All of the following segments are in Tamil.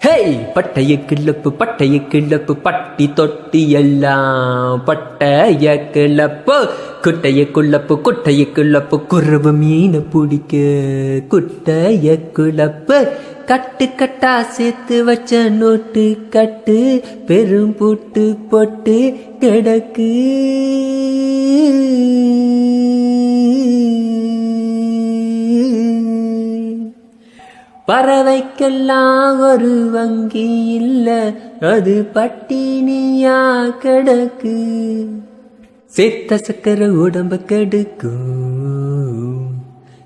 ஹேய் பட்டைய கிளப்பு பட்டி தொட்டி எல்லாம் பட்டைய கிளப்பு குட்டைய குழப்பு குறவு மீனை பிடிக்க குட்டைய குழப்பு கட்டு கட்டா சேர்த்து வச்ச நோட்டு கட்டு பெரும் பூட்டு போட்டு கிடக்கு பறவைக்கெல்லாம் ஒரு வங்கி இல்ல அது பட்டினியா கிடக்கு சேர்த்த சக்கரை உடம்ப கெடுக்கும்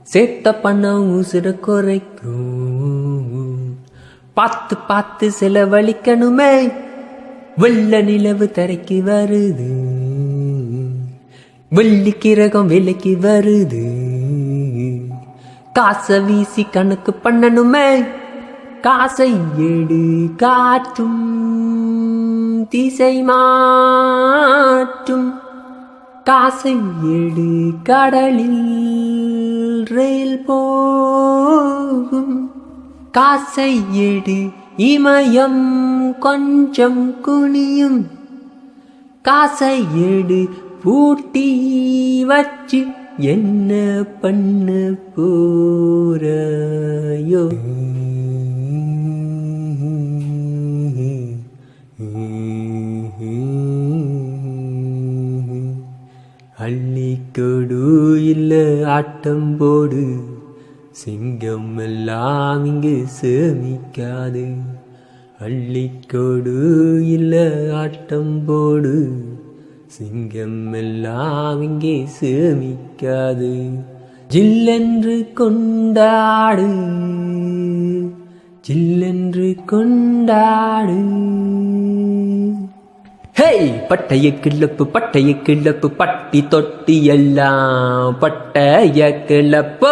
சேர்த்த பணம் உசுர குறைக்கும் பார்த்து பார்த்து செலவழிக்கணுமே வெள்ள நிலவு தரைக்கு வருது வெள்ளி கிரகம் விலைக்கு வருது காசை வீசி கணக்கு பண்ணணுமே காசை எடு காற்றும் திசை மாற்றும் காசை எடு கடலில் ரயில் போகும் காசை எடு இமயம் கொஞ்சம் குனியும் காசை எடு பூட்டி வச்சு என்ன பண்ண போறாயோ அள்ளிக்கொடு இல்ல ஆட்டம் போடு சிங்கம் எல்லாம் இங்கு சேமிக்காது அள்ளிக்கொடு இல்ல ஆட்டம் போடு சிங்கம் எல்லாம் இங்கே சேமிக்காது ஜில்லென்று கொண்டாடு ஜில்லென்று கொண்டாடு ஹேய் பட்டைய கிளப்பு பட்டி தொட்டி எல்லாம் பட்டைய கிளப்பு